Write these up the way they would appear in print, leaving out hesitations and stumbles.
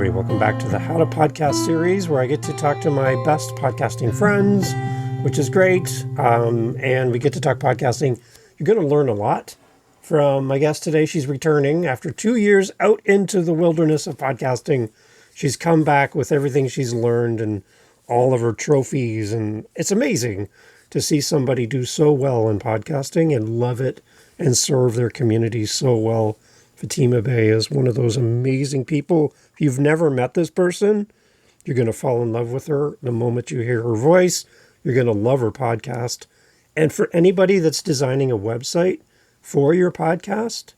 everybody. Welcome back to the How to Podcast series, where I get to talk to my best podcasting friends, which is great. And we get to talk podcasting. You're going to learn a lot from my guest today. She's returning after 2 years out into the wilderness of podcasting. She's come back with everything she's learned and all of her trophies. And it's amazing to see somebody do so well in podcasting and love it and serve their community so well. Fatima Bey is one of those amazing people. If you've never met this person, you're going to fall in love with her the moment you hear her voice. You're going to love her podcast. And for anybody that's designing a website for your podcast,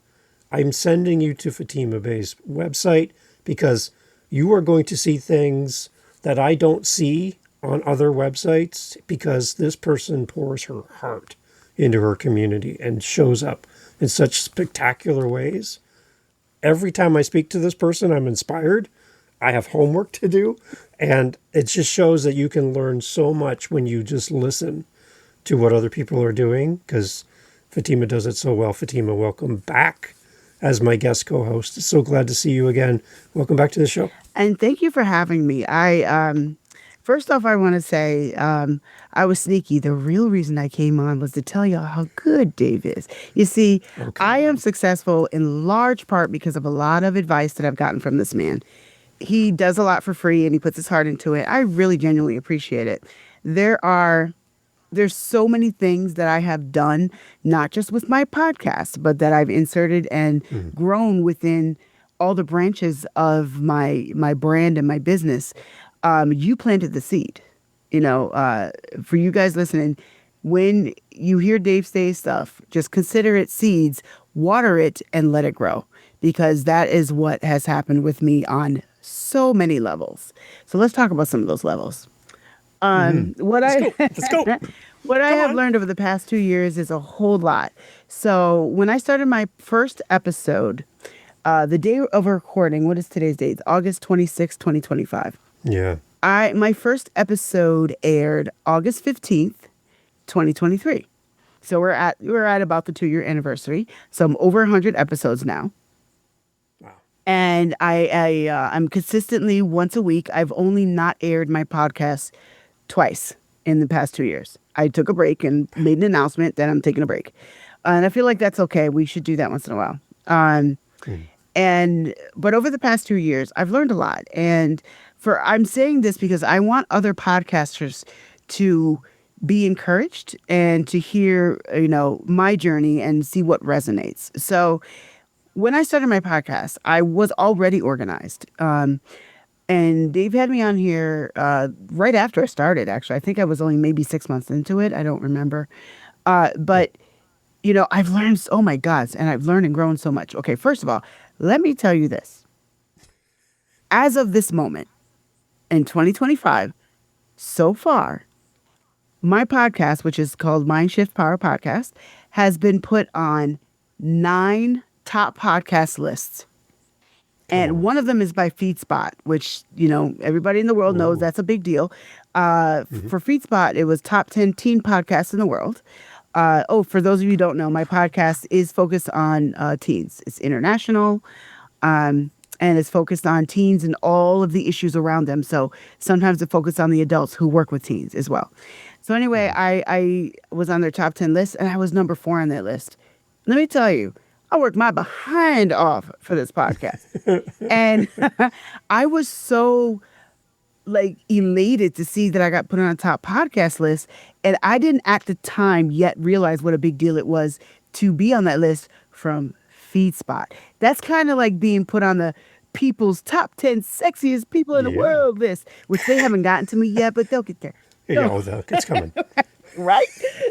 I'm sending you to Fatima Bey's website because you are going to see things that I don't see on other websites because this person pours her heart into her community and shows up in such spectacular ways. Every time I speak to this person, I'm inspired. I have homework to do. And it just shows that you can learn so much when you just listen to what other people are doing, because Fatima does it so well. Fatima, welcome back as my guest co-host. So glad to see you again. Welcome back to the show. And thank you for having me. First off, I want to say I was sneaky. The real reason I came on was to tell y'all how good Dave is. You see, okay. I am successful in large part because of a lot of advice that I've gotten from this man. He does a lot for free and he puts his heart into it. I really genuinely appreciate it. There's so many things that I have done, not just with my podcast, but that I've inserted and grown within all the branches of my brand and my business. You planted the seed, for you guys listening. When you hear Dave say stuff, just consider it seeds, water it, and let it grow, because that is what has happened with me on so many levels. So let's talk about some of those levels. Let's go. What I have learned over the past 2 years is a whole lot. So when I started my first episode, the day of recording, what is today's date? August 26, 2025. Yeah. My first episode aired August 15th, 2023. So we're at about the 2-year anniversary. So I'm over 100 episodes now. Wow. And I'm consistently once a week. I've only not aired my podcast twice in the past 2 years. I took a break and made an announcement that I'm taking a break. And I feel like that's okay. We should do that once in a while. But over the past 2 years, I've learned a lot. And I'm saying this because I want other podcasters to be encouraged and to hear, my journey and see what resonates. So when I started my podcast, I was already organized. And Dave had me on here right after I started, actually. I think I was only maybe 6 months into it. I don't remember. But I've learned, oh my God, and I've learned and grown so much. Okay, first of all, let me tell you this. As of this moment, in 2025, so far, my podcast, which is called MindShift Power Podcast, has been put on 9 top podcast lists. And one of them is by Feedspot, which, everybody in the world knows that's a big deal. For Feedspot, it was top 10 teen podcasts in the world. For those of you who don't know, my podcast is focused on teens. It's international, and it's focused on teens and all of the issues around them. So sometimes it focuses on the adults who work with teens as well. So anyway, I was on their top 10 list, and I was number 4 on that list. Let me tell you, I worked my behind off for this podcast. And I was so elated to see that I got put on a top podcast list. And I didn't at the time yet realize what a big deal it was to be on that list from Feedspot. That's kind of like being put on the people's top 10 sexiest people in the world list, which they haven't gotten to me yet, but they'll get there. It's coming. Right?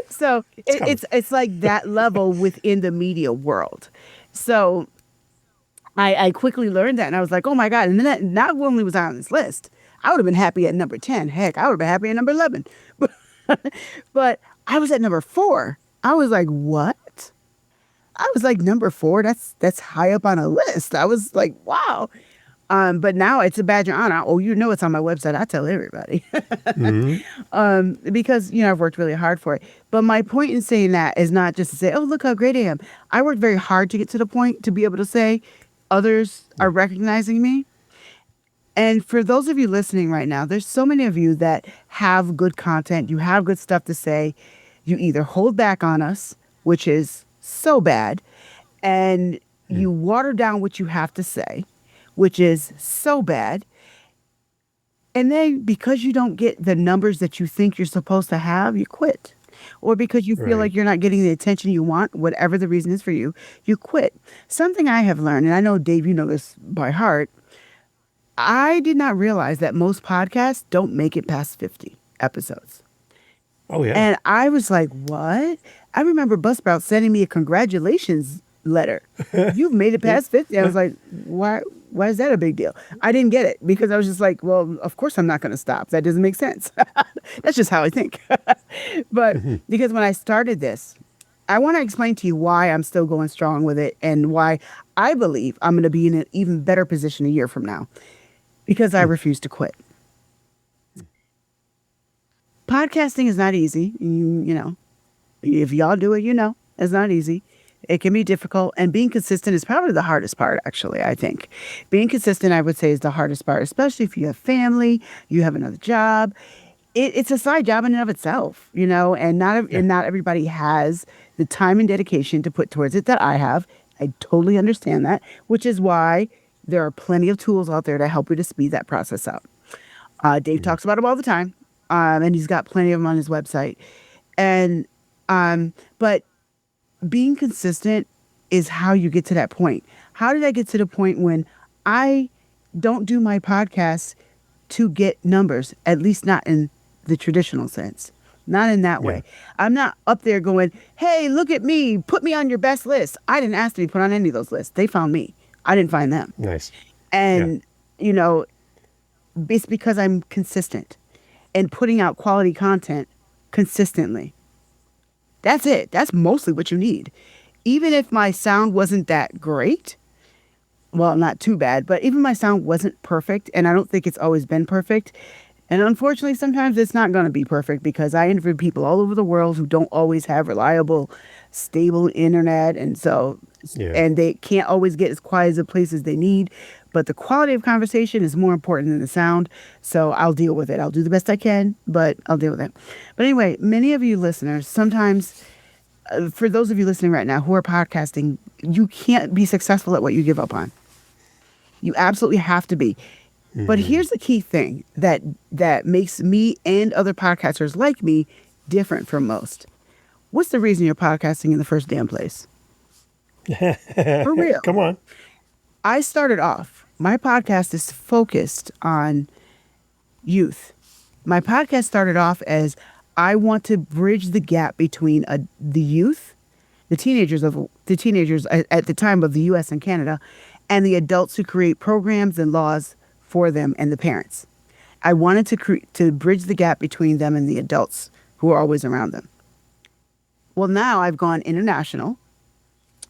So it's like that level within the media world. So I quickly learned that, and I was like, oh my God. And then not only was I on this list, I would have been happy at number 10. Heck, I would have been happy at number 11. But I was at number 4. I was like, what? I was like, number 4? That's high up on a list. I was like, wow. But now it's a badge of honor. Oh, it's on my website. I tell everybody. Because, I've worked really hard for it. But my point in saying that is not just to say, oh, look how great I am. I worked very hard to get to the point to be able to say others are recognizing me. And for those of you listening right now, there's so many of you that have good content. You have good stuff to say. You either hold back on us, which is so bad, and you water down what you have to say, which is so bad. And then because you don't get the numbers that you think you're supposed to have, you quit. Or because you feel Right. like you're not getting the attention you want, whatever the reason is for you, you quit. Something I have learned, and I know, Dave, you know this by heart, I did not realize that most podcasts don't make it past 50 episodes. Oh, yeah. And I was like, what? I remember Buzzsprout sending me a congratulations letter. You've made it past 50. I was like, why is that a big deal? I didn't get it because I was just like, well, of course I'm not going to stop. That doesn't make sense. That's just how I think. But because when I started this, I want to explain to you why I'm still going strong with it and why I believe I'm going to be in an even better position a year from now because I refuse to quit. Podcasting is not easy. You know, if y'all do it, you know, it's not easy. It can be difficult. And being consistent is probably the hardest part, actually, I think. Being consistent, I would say, is the hardest part, especially if you have family, you have another job. It's a side job in and of itself, you know, and not everybody has the time and dedication to put towards it that I have. I totally understand that, which is why there are plenty of tools out there to help you to speed that process up. Dave talks about them all the time, and he's got plenty of them on his website. And but being consistent is how you get to that point. How did I get to the point when I don't do my podcast to get numbers, at least not in the traditional sense, not in that way. I'm not up there going, hey, look at me, put me on your best list. I didn't ask to be put on any of those lists. They found me. I didn't find them. Nice. And, you know, it's because I'm consistent and putting out quality content consistently. That's it. That's mostly what you need. Even if my sound wasn't that great, well, not too bad, but even my sound wasn't perfect, and I don't think it's always been perfect. And unfortunately, sometimes it's not going to be perfect because I interview people all over the world who don't always have reliable, stable internet. And so, and they can't always get as quiet as the places they need. But the quality of conversation is more important than the sound. So I'll deal with it. I'll do the best I can, but I'll deal with it. But anyway, many of you listeners, sometimes for those of you listening right now who are podcasting, you can't be successful at what you give up on. You absolutely have to be. But here's the key thing that makes me and other podcasters like me different from most. What's the reason you're podcasting in the first damn place? For real. Come on. I started off, my podcast is focused on youth. My podcast started off as I want to bridge the gap between the youth, the teenagers at the time of the U.S. and Canada, and the adults who create programs and laws for them and the parents. I wanted to bridge the gap between them and the adults who are always around them. Well, now I've gone international.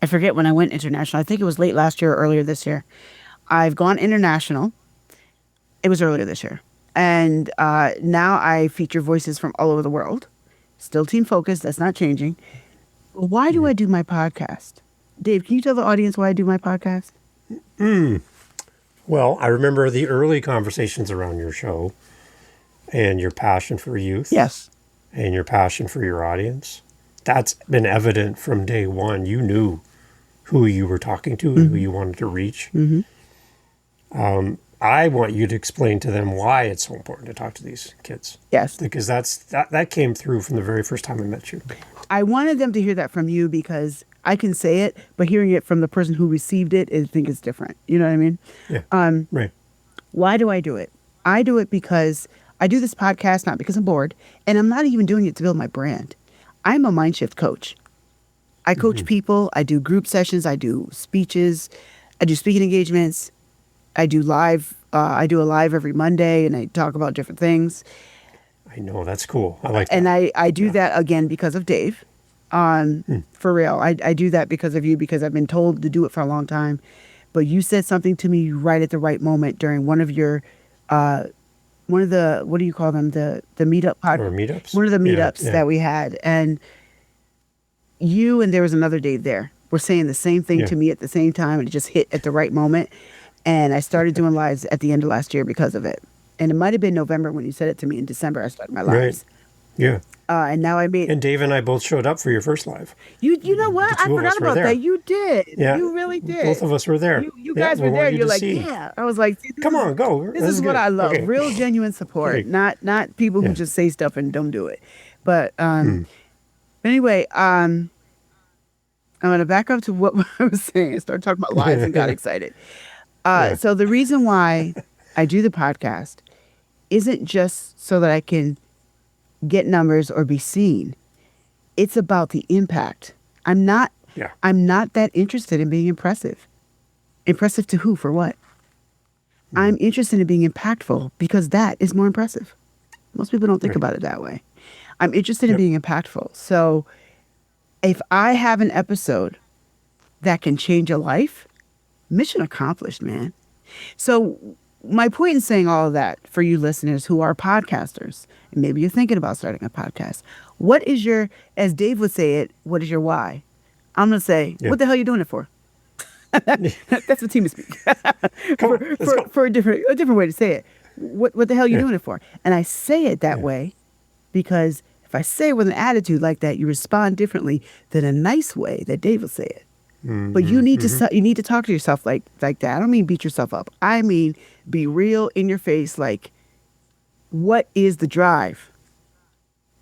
I forget when I went international. I think it was late last year or earlier this year. I've gone international. It was earlier this year. And now I feature voices from all over the world. Still team focused. That's not changing. Why do I do my podcast? Dave, can you tell the audience why I do my podcast? Well, I remember the early conversations around your show and your passion for youth. Yes. And your passion for your audience. That's been evident from day one. You knew who you were talking to and who you wanted to reach. I want you to explain to them why it's so important to talk to these kids. Yes. Because that came through from the very first time I met you. I wanted them to hear that from you because I can say it, but hearing it from the person who received it, I think it's different. You know what I mean? Yeah. Right. Why do I do it? I do it because I do this podcast, not because I'm bored, and I'm not even doing it to build my brand. I'm a MindShift coach. I coach people. I do group sessions. I do speeches. I do speaking engagements. I do live. I do a live every Monday, and I talk about different things. I know. That's cool. I like that. And I do that, again, because of Dave. For real. I do that because of you, because I've been told to do it for a long time. But you said something to me right at the right moment during one of your, one of the, what do you call them? The meetup podcast. Or meetups? One of the meetups that we had. And you and there was another Dave there were saying the same thing to me at the same time, and it just hit at the right moment. And I started doing lives at the end of last year because of it. And it might have been November when you said it to me. In December, I started my Right. lives. Yeah. And now I made And Dave and I both showed up for your first live. you know what? The I two of us forgot were about there. that. You did. Yeah. You really did. Both of us were there. You Yeah, guys we were there. want you You're to like, see. yeah. I was like, see, Come on, go. This is what good. I love. Okay. Real genuine support. Okay. Not people who Yeah. just say stuff and don't do it. But anyway, I'm gonna back up to what I was saying. I started talking about lives and got excited. Yeah. So the reason why I do the podcast isn't just so that I can get numbers or be seen. It's about the impact. I'm not that interested in being impressive. Impressive to who? For what? I'm interested in being impactful because that is more impressive. Most people don't think about it that way. I'm interested in being impactful. So if I have an episode that can change a life, mission accomplished, man. So my point in saying all of that for you listeners who are podcasters, and maybe you're thinking about starting a podcast, what is your, as Dave would say it, what is your why? I'm going to say, what the hell are you doing it for? That's what team speak. For a different way to say it. What the hell are you doing it for? And I say it that way because if I say it with an attitude like that, you respond differently than a nice way that Dave will say it. But you need to talk to yourself like that. I don't mean beat yourself up. I mean be real in your face. Like, what is the drive?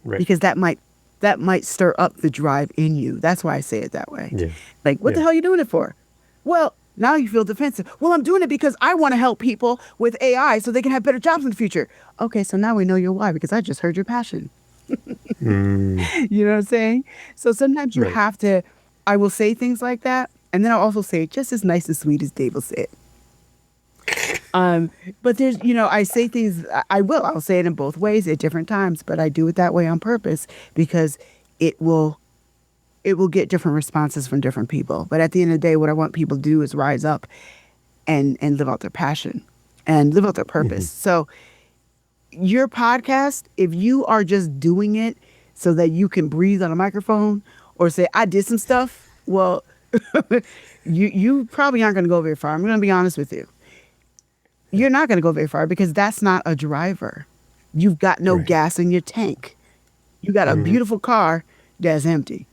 Right. Because that might stir up the drive in you. That's why I say it that way. Yeah. Like, what the hell are you doing it for? Well, now you feel defensive. Well, I'm doing it because I want to help people with AI so they can have better jobs in the future. Okay, so now we know your why because I just heard your passion. You know what I'm saying? So sometimes you have to, I will say things like that, and then I'll also say it just as nice and sweet as Dave will say it. But there's, I say things, I'll say it in both ways at different times, but I do it that way on purpose because it will get different responses from different people. But at the end of the day, what I want people to do is rise up and live out their passion and live out their purpose. So your podcast, if you are just doing it so that you can breathe on a microphone or say, I did some stuff, well, you probably aren't going to go very far. I'm going to be honest with you. You're not going to go very far because that's not a driver. You've got no gas in your tank. You got a beautiful car that's empty.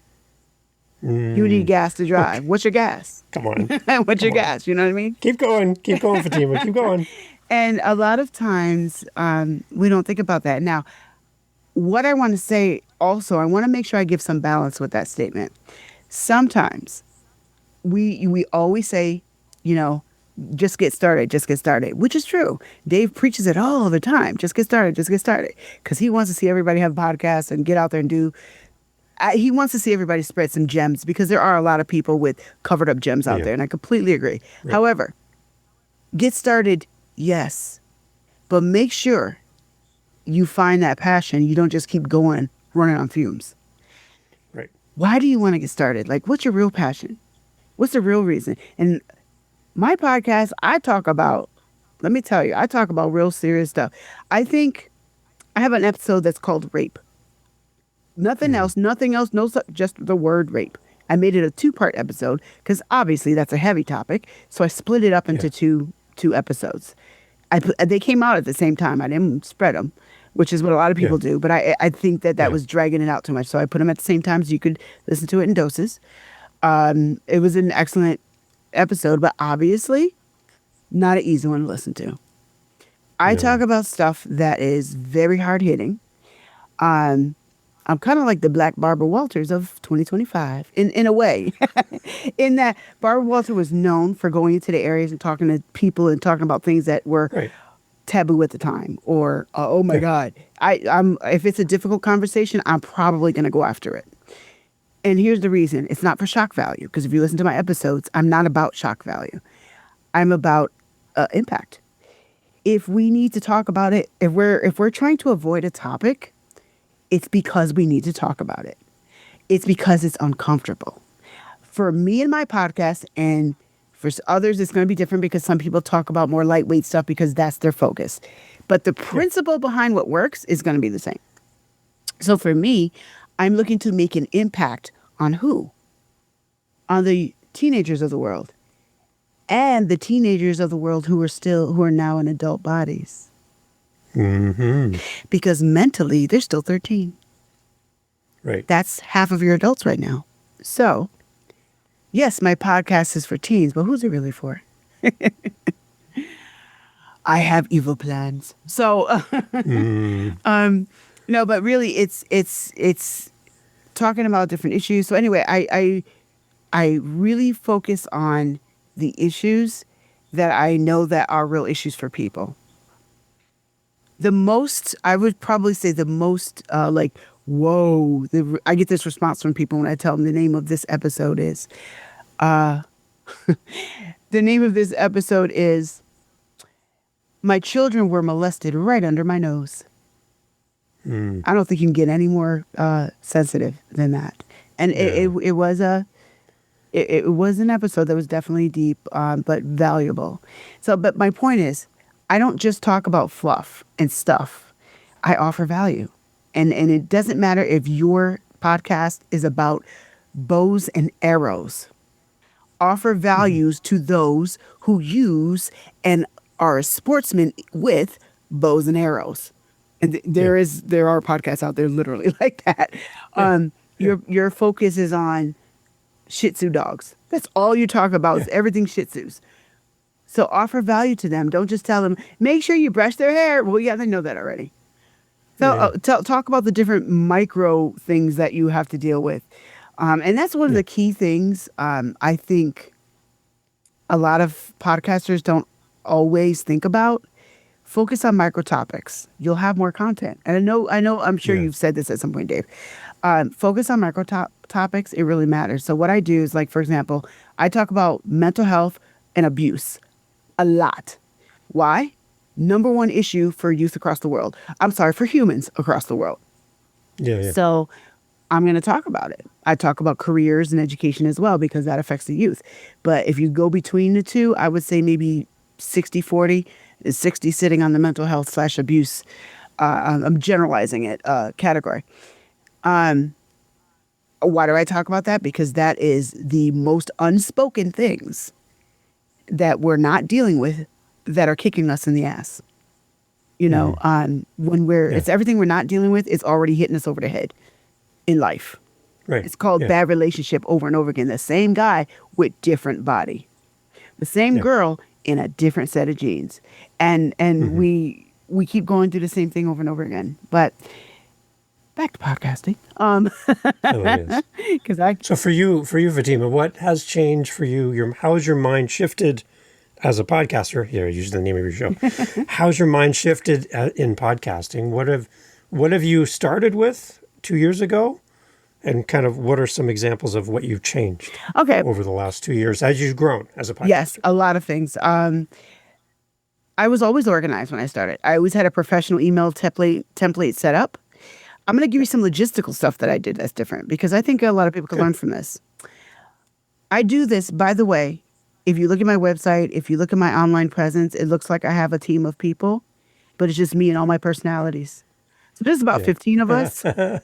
You need gas to drive. What's your gas? Come on. What's your gas? You know what I mean? Keep going, Fatima. Keep going. And a lot of times we don't think about that. Now, what I want to say also, I want to make sure I give some balance with that statement. Sometimes we always say, just get started, which is true. Dave preaches it all the time. Just get started. Because he wants to see everybody have podcasts and get out there and do. He wants to see everybody spread some gems because there are a lot of people with covered up gems out there. And I completely agree. Right. However, get started, yes. But make sure you find that passion. You don't just keep going, running on fumes. Right. Why do you want to get started? Like, what's your real passion? What's the real reason? And my podcast, I talk about real serious stuff. I think I have an episode that's called Rape. Nothing else, just the word rape. I made it a 2-part episode because obviously that's a heavy topic. So I split it up into two episodes. They came out at the same time. I didn't spread them, which is what a lot of people do. But I think that was dragging it out too much. So I put them at the same time so you could listen to it in doses. It was an excellent episode, but obviously not an easy one to listen to. I talk about stuff that is very hard hitting. I'm kind of like the Black Barbara Walters of 2025 in a way, in that Barbara Walters was known for going into the areas and talking to people and talking about things that were taboo at the time, or oh my God, I'm if it's a difficult conversation, I'm probably going to go after it. And here's the reason: it's not for shock value, because if you listen to my episodes, I'm not about shock value. I'm about impact. If we need to talk about it, if we're trying to avoid a topic, it's because we need to talk about it. It's because it's uncomfortable. For me and my podcast, and for others, it's going to be different because some people talk about more lightweight stuff because that's their focus. But the principle behind what works is going to be the same. So for me, I'm looking to make an impact on who? On the teenagers of the world. and the teenagers of the world who are now in adult bodies. Because mentally, they're still 13. Right. That's half of your adults right now. So, yes, my podcast is for teens, but who's it really for? I have evil plans. So, no, but really, it's talking about different issues. So anyway, I really focus on the issues that I know that are real issues for people. I would probably say the most, whoa, I get this response from people when I tell them the name of this episode is, the name of this episode is, My Children Were Molested Right Under My Nose. I don't think you can get any more sensitive than that. And it was an episode that was definitely deep, but valuable. So, but my point is, I don't just talk about fluff and stuff. I offer value. And it doesn't matter if your podcast is about bows and arrows. Offer values to those who use and are a sportsman with bows and arrows. And there are podcasts out there literally like that. Your focus is on Shih Tzu dogs. That's all you talk about is everything Shih Tzus. So offer value to them. Don't just tell them, make sure you brush their hair. Well, yeah, they know that already. So talk about the different micro things that you have to deal with. And that's one of the key things I think a lot of podcasters don't always think about. Focus on micro topics. You'll have more content. And I'm sure you've said this at some point, Dave. Focus on micro topics. It really matters. So what I do is, like, for example, I talk about mental health and abuse a lot. Why? Number one issue for youth across the world. I'm sorry, for humans across the world. Yeah. So I'm going to talk about it. I talk about careers and education as well because that affects the youth. But if you go between the two, I would say maybe 60-40 is 60 sitting on the mental health / abuse. I'm generalizing it category. Why do I talk about that? Because that is the most unspoken things that we're not dealing with that are kicking us in the ass. You know, when it's everything we're not dealing with, it's already hitting us over the head in life. Right. It's called bad relationship over and over again. The same guy with different body. The same girl in a different set of jeans. And we keep going through the same thing over and over again. But back to podcasting. So for you, Fatima, what has changed for you? How has your mind shifted as a podcaster? Here, use the name of your show. How's your mind shifted in podcasting? What have you started with 2 years ago? And kind of what are some examples of what you've changed over the last 2 years as you've grown as a podcaster? Yes, a lot of things. I was always organized when I started. I always had a professional email template set up. I'm going to give you some logistical stuff that I did that's different because I think a lot of people can learn from this. I do this, by the way, if you look at my website, if you look at my online presence, it looks like I have a team of people, but it's just me and all my personalities. So there's about 15 of us. Fatima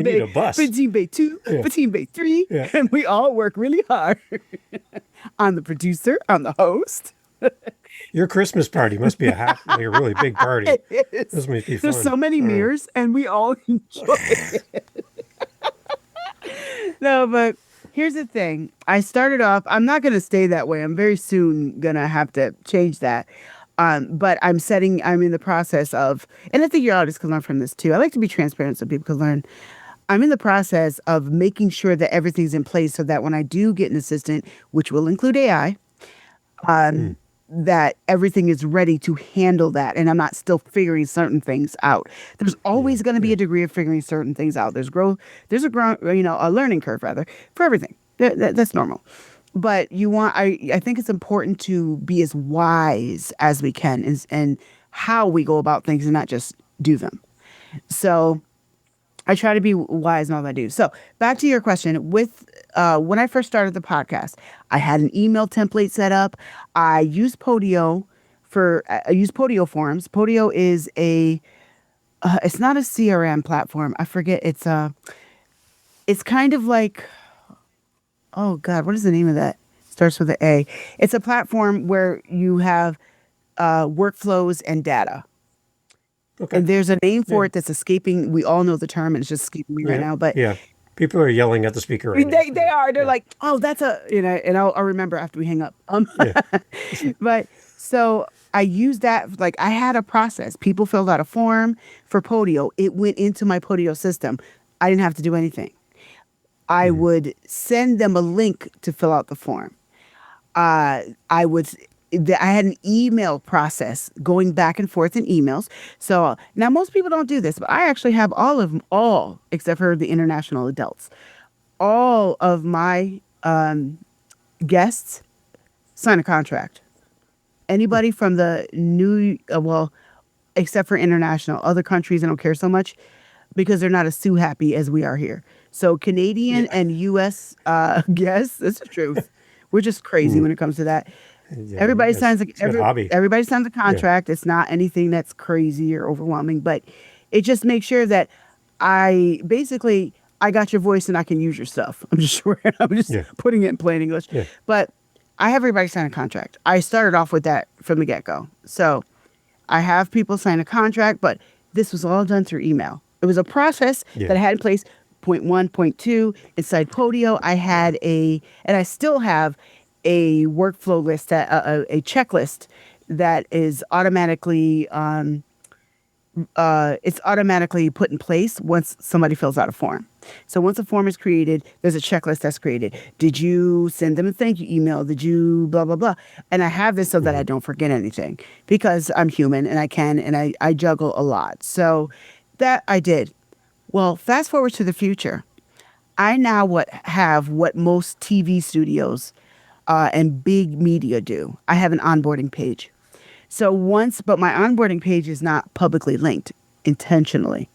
Bey, Fatima Bey 2, Fatima Bey 3, and we all work really hard. I'm the producer, I'm the host. Your Christmas party must be a really big party. It is. This must be fun. There's so many mirrors, and we all enjoy it. No, but here's the thing. I started off, I'm not going to stay that way. I'm very soon going to have to change that. But I'm in the process of, and I think your audience can learn from this too. I like to be transparent so people can learn. I'm in the process of making sure that everything's in place so that when I do get an assistant, which will include AI, that everything is ready to handle that. And I'm not still figuring certain things out. There's always going to be a degree of figuring certain things out. There's a learning curve rather for everything. That's normal. But I think it's important to be as wise as we can and how we go about things and not just do them. So I try to be wise in all that I do. So back to your question. With when I first started the podcast, I had an email template set up. I used Podio forums. Podio is it's not a CRM platform. I forget. It's kind of like, oh God, what is the name of that? Starts with an A. It's a platform where you have workflows and data. Okay. And there's a name Yeah. for it that's escaping. We all know the term, and it's just escaping me right Yeah. now. But Yeah. People are yelling at the speaker right now. they are. They're Yeah. like, oh, that's a, and I'll remember after we hang up. Yeah. But so I used that. Like I had a process. People filled out a form for Podio. It went into my Podio system. I didn't have to do anything. I would send them a link to fill out the form. I would. I had an email process going back and forth in emails. So now most people don't do this, but I actually have all except for the international adults. All of my guests sign a contract. Anybody from the new, except for international, other countries, I don't care so much because they're not as sue happy as we are here. So Canadian and U.S. Guests, that's the truth. We're just crazy when it comes to that. Yeah, Everybody signs it's a good hobby. everybody signs a contract. It's not anything that's crazy or overwhelming, but it just makes sure that I got your voice and I can use your stuff. I'm just sure I'm just Yeah. putting it in plain English. Yeah. But I have everybody sign a contract. I started off with that from the get-go. So I have people sign a contract, but this was all done through email. It was a process Yeah. that I had in place. Point 1, point 2, inside Podio, I had and I still have a workflow list, a checklist that is automatically it's automatically put in place once somebody fills out a form. So once a form is created, there's a checklist that's created. Did you send them a thank you email? Did you blah, blah, blah? And I have this so that I don't forget anything because I'm human and I juggle a lot. So that I did. Well, fast forward to the future. I now have what most TV studios and big media do. I have an onboarding page. So but my onboarding page is not publicly linked intentionally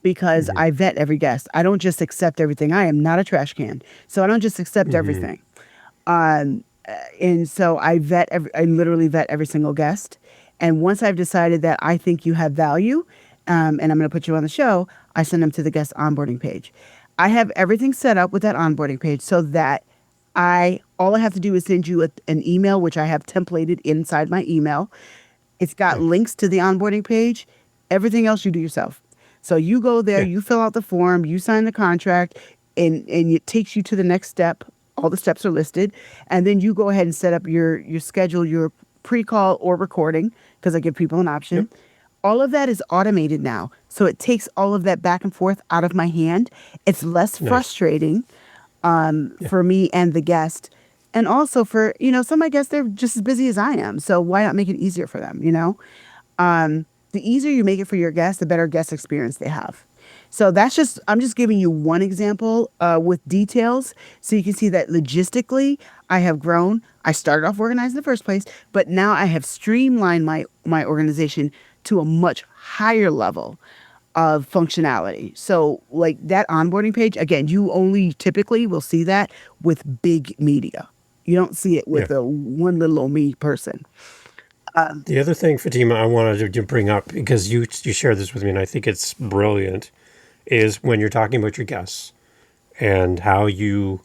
because I vet every guest. I don't just accept everything. I am not a trash can. So I don't just accept everything. And so I literally vet every single guest. And once I've decided that I think you have value, and I'm going to put you on the show, I send them to the guest onboarding page. I have everything set up with that onboarding page so that all I have to do is send you an email, which I have templated inside my email. It's got links to the onboarding page. Everything else you do yourself. So you go there, you fill out the form, you sign the contract, and it takes you to the next step. All the steps are listed. And then you go ahead and set up your schedule, your pre-call or recording, because I give people an option. Yep. All of that is automated now. So it takes all of that back and forth out of my hand. It's less frustrating for me and the guest. And also for, some of my guests, they're just as busy as I am. So why not make it easier for them, The easier you make it for your guests, the better guest experience they have. So I'm just giving you one example with details so you can see that logistically I have grown. I started off organized in the first place, but now I have streamlined my organization to a much higher level of functionality. So like that onboarding page, again, you only typically will see that with big media. You don't see it with a one little old me person. The other thing, Fatima, I wanted to bring up, because you shared this with me and I think it's brilliant, is when you're talking about your guests and how you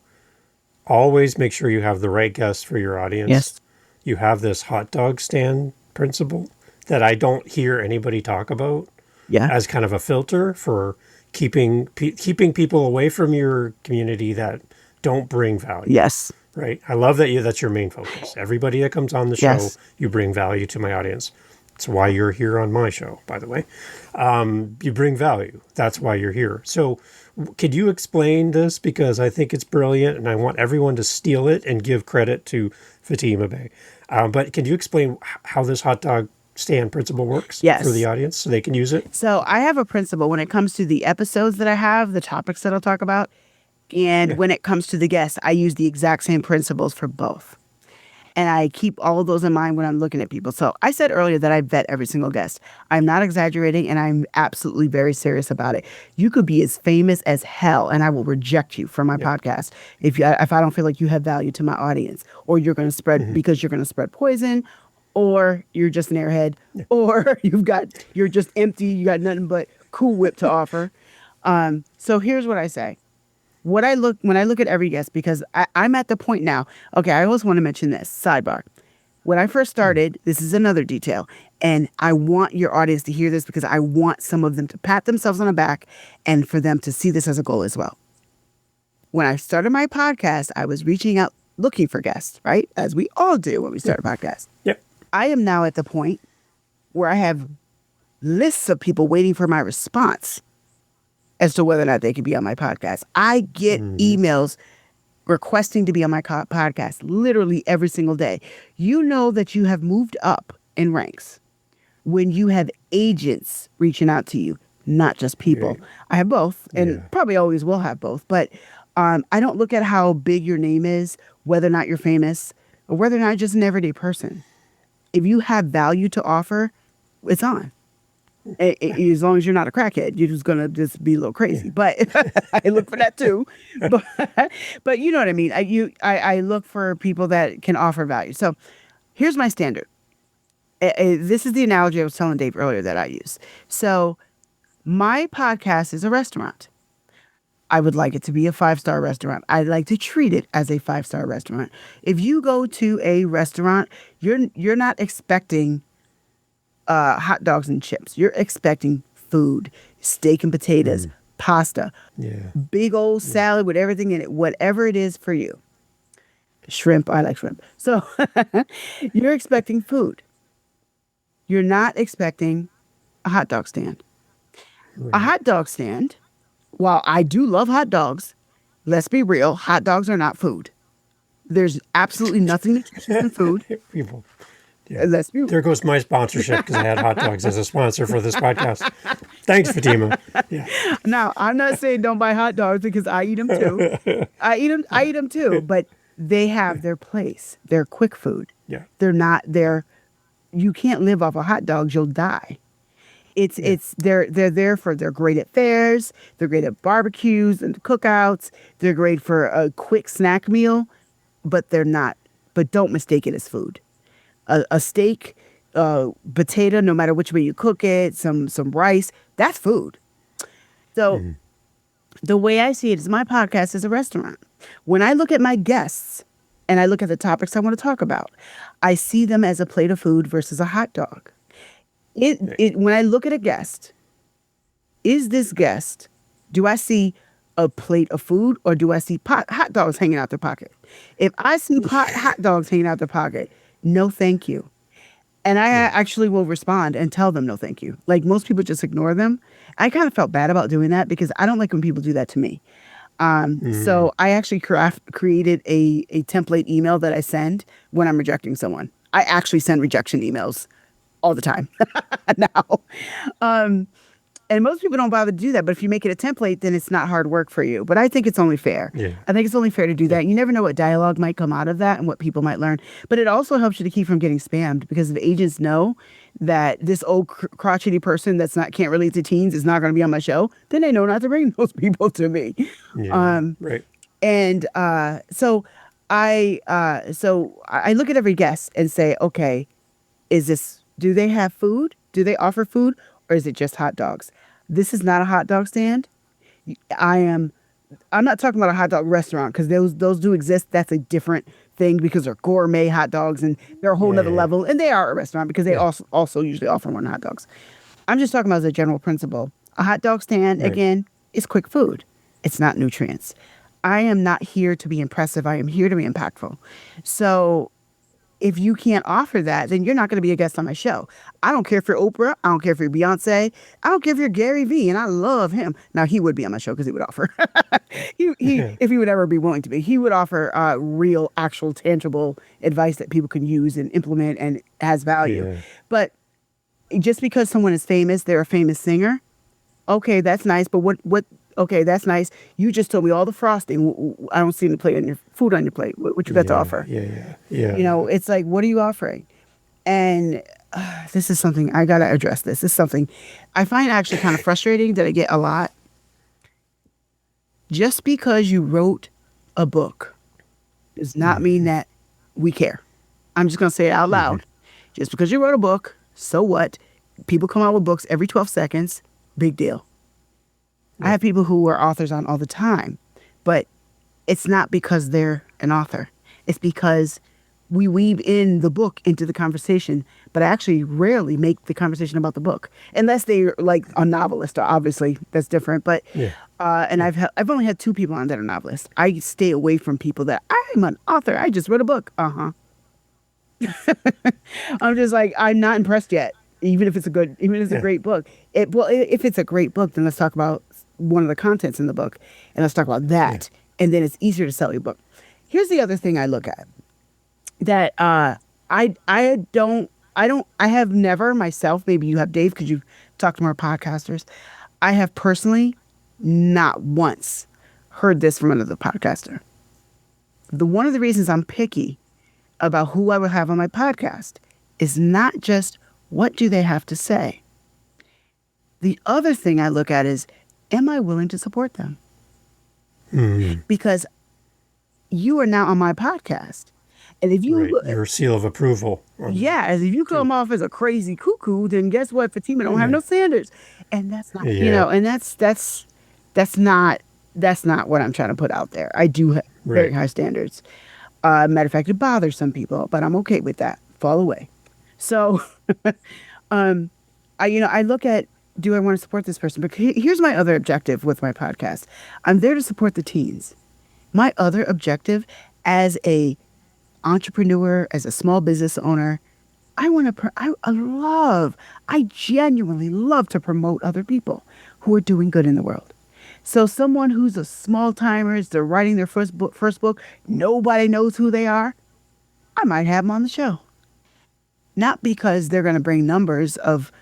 always make sure you have the right guests for your audience. Yes. You have this hot dog stand principle that I don't hear anybody talk about as kind of a filter for keeping people away from your community that don't bring value. Yes. Right. I love that that's your main focus. Everybody that comes on the show, you bring value to my audience. That's why you're here on my show, by the way. You bring value. That's why you're here. So could you explain this? Because I think it's brilliant and I want everyone to steal it and give credit to Fatima Bey. But can you explain how this hot dog stand principle works for the audience so they can use it? So I have a principle when it comes to the episodes that I have, the topics that I'll talk about. And when it comes to the guests, I use the exact same principles for both. And I keep all of those in mind when I'm looking at people. So I said earlier that I vet every single guest. I'm not exaggerating, and I'm absolutely very serious about it. You could be as famous as hell, and I will reject you from my podcast if I don't feel like you have value to my audience, or you're going to spread because you're going to spread poison, or you're just an airhead, or you're just empty. You got nothing but Cool Whip to offer. So here's what I say. when I look at every guest, because I'm at the point now. Okay, I always want to mention this sidebar. When I first started, this is another detail, and I want your audience to hear this because I want some of them to pat themselves on the back and for them to see this as a goal as well. When I started my podcast, I was reaching out looking for guests, right? As we all do when we start a podcast. Yep. I am now at the point where I have lists of people waiting for my response as to whether or not they can be on my podcast. I get emails requesting to be on my podcast literally every single day. You know that you have moved up in ranks when you have agents reaching out to you, not just people. Yeah. I have both, and probably always will have both, but I don't look at how big your name is, whether or not you're famous, or whether or not you're just an everyday person. If you have value to offer, it's on. As long as you're not a crackhead, you're just gonna just be a little crazy. But I look for that too. But you know what I mean. I look for people that can offer value. So here's my standard. This is the analogy I was telling Dave earlier that I use. So my podcast is a restaurant. I would like it to be a 5-star restaurant. I'd like to treat it as a 5-star restaurant. If you go to a restaurant, you're not expecting hot dogs and chips. You're expecting food, steak and potatoes, pasta, big old salad with everything in it, whatever it is for you. Shrimp, I like shrimp. So you're expecting food. You're not expecting a hot dog stand. Right. A hot dog stand, while I do love hot dogs, let's be real, hot dogs are not food. There's absolutely nothing nutritious in food. People. Yeah. There goes my sponsorship because I had hot dogs as a sponsor for this podcast. Thanks, Fatima. Yeah. Now, I'm not saying don't buy hot dogs because I eat them too. I eat them too, but they have their place. They're quick food. Yeah. They're not there. You can't live off of hot dogs. You'll die. They're there for, they're great at fairs. They're great at barbecues and cookouts. They're great for a quick snack meal, but don't mistake it as food. A steak, potato, no matter which way you cook it, some rice, that's food. So the way I see it is my podcast is a restaurant. When I look at my guests and I look at the topics I want to talk about, I see them as a plate of food versus a hot dog. When I look at a guest, is this guest, do I see a plate of food or do I see hot dogs hanging out their pocket? If I see hot dogs hanging out their pocket, no, thank you. And I actually will respond and tell them no, thank you. Like most people just ignore them. I kind of felt bad about doing that because I don't like when people do that to me. So I actually created a template email that I send when I'm rejecting someone. I actually send rejection emails all the time now. And most people don't bother to do that. But if you make it a template, then it's not hard work for you. But I think it's only fair. Yeah. I think it's only fair to do that. You never know what dialogue might come out of that and what people might learn. But it also helps you to keep from getting spammed because if agents know that this old crotchety person can't relate to teens is not going to be on my show, then they know not to bring those people to me. Yeah, right. And so I look at every guest and say, okay, do they have food? Do they offer food? Or is it just hot dogs? This is not a hot dog stand. I'm not talking about a hot dog restaurant because those do exist. That's a different thing because they're gourmet hot dogs and they're a whole nother level. And they are a restaurant because they also usually offer more hot dogs. I'm just talking about as a general principle. A hot dog stand, again, is quick food. It's not nutrients. I am not here to be impressive. I am here to be impactful. So if you can't offer that, then you're not going to be a guest on my show. I don't care if you're Oprah. I don't care if you're Beyonce. I don't care if you're Gary Vee, and I love him. Now, he would be on my show because he would offer. If he would ever be willing to be, he would offer real, actual, tangible advice that people can use and implement and has value. Yeah. But just because someone is famous, they're a famous singer, okay, that's nice. But what? Okay, that's nice. You just told me all the frosting. I don't see any plate on your food on your plate. What you got to offer? Yeah. You know, it's like, what are you offering? And this is something I got to address. This is something I find actually kind of frustrating that I get a lot. Just because you wrote a book does not mean that we care. I'm just going to say it out loud. Just because you wrote a book, so what? People come out with books every 12 seconds. Big deal. I have people who are authors on all the time. But it's not because they're an author. It's because we weave in the book into the conversation, but I actually rarely make the conversation about the book unless they're like a novelist. Obviously, that's different. But Yeah. and I've only had 2 people on that are novelists. I stay away from people that I'm an author. I just wrote a book. I'm just like, I'm not impressed yet. Even if it's a great book. If it's a great book, then let's talk about one of the contents in the book, and let's talk about that, and then it's easier to sell your book. Here's the other thing I look at that I have never myself. Maybe you have, Dave, because you've talked to more podcasters. I have personally not once heard this from another podcaster. One of the reasons I'm picky about who I will have on my podcast is not just what do they have to say. The other thing I look at is, am I willing to support them? Because you are now on my podcast. And if you... Your seal of approval. Yeah, as if you come off as a crazy cuckoo, then guess what? Fatima don't have no standards. And that's not, and that's not what I'm trying to put out there. I do have very high standards. Matter of fact, it bothers some people, but I'm okay with that. Fall away. So, I look at, do I want to support this person? But here's my other objective with my podcast. I'm there to support the teens. My other objective as a entrepreneur, as a small business owner, I genuinely love to promote other people who are doing good in the world. So someone who's a small timer, they're writing their first book, nobody knows who they are, I might have them on the show. Not because they're going to bring numbers of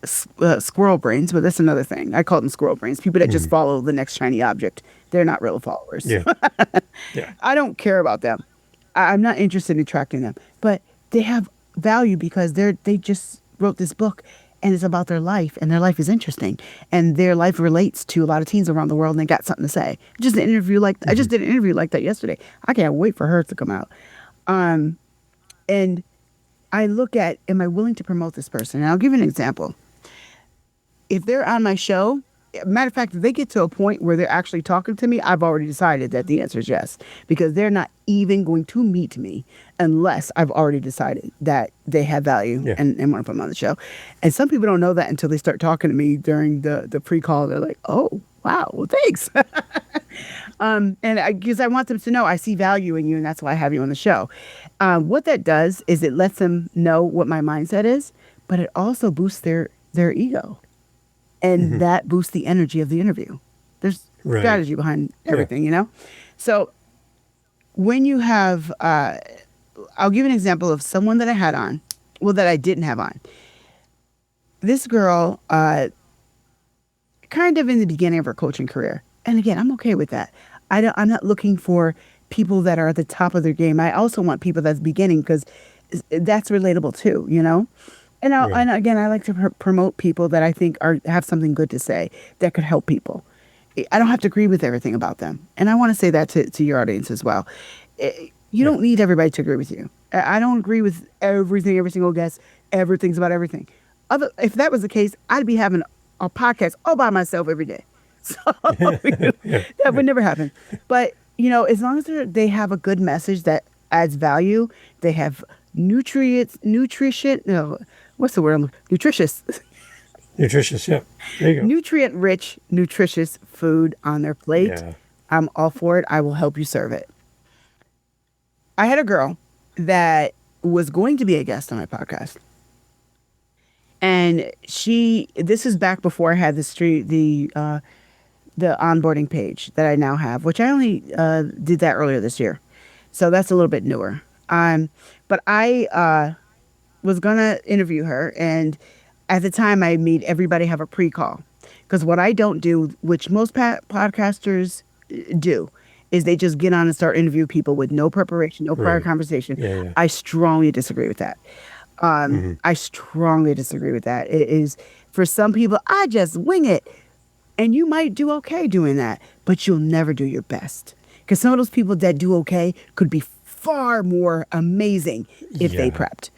squirrel brains, but that's another thing. I call them squirrel brains. People that just follow the next shiny object. They're not real followers. Yeah. I don't care about them. I'm not interested in attracting them. But they have value because they just wrote this book and it's about their life, and their life is interesting, and their life relates to a lot of teens around the world, and they got something to say. I just did an interview like that yesterday. I can't wait for her to come out. And I look at, am I willing to promote this person? And I'll give you an example. If they're on my show, matter of fact, if they get to a point where they're actually talking to me, I've already decided that the answer is yes, because they're not even going to meet me unless I've already decided that they have value and want to put them on the show. And some people don't know that until they start talking to me during the pre-call. They're like, oh, wow, well, thanks. And because I want them to know I see value in you, and that's why I have you on the show. What that does is it lets them know what my mindset is, but it also boosts their ego. And that boosts the energy of the interview. There's strategy behind everything, So when you have, I'll give an example of someone that I had on, that I didn't have on. This girl, kind of in the beginning of her coaching career. And again, I'm okay with that. I'm not looking for people that are at the top of their game. I also want people that's beginning, because that's relatable too, And again, I like to promote people that I think have something good to say that could help people. I don't have to agree with everything about them. And I want to say that to your audience as well. You don't need everybody to agree with you. I don't agree with everything, every single guest, everything's about everything. If that was the case, I'd be having a podcast all by myself every day. So that would never happen. But, as long as they have a good message that adds value, they have nutritious, yeah. There you go. Nutrient-rich, nutritious food on their plate. Yeah. I'm all for it. I will help you serve it. I had a girl that was going to be a guest on my podcast. And this is back before I had the onboarding page that I now have, which I only did that earlier this year. So that's a little bit newer. But I was going to interview her, and at the time I made everybody have a pre-call, because what I don't do, which most podcasters do, is they just get on and start interviewing people with no preparation, no prior conversation. Yeah. I strongly disagree with that. I strongly disagree with that. It is, for some people, I just wing it. And you might do okay doing that, but you'll never do your best. Because some of those people that do okay could be far more amazing if they prepped.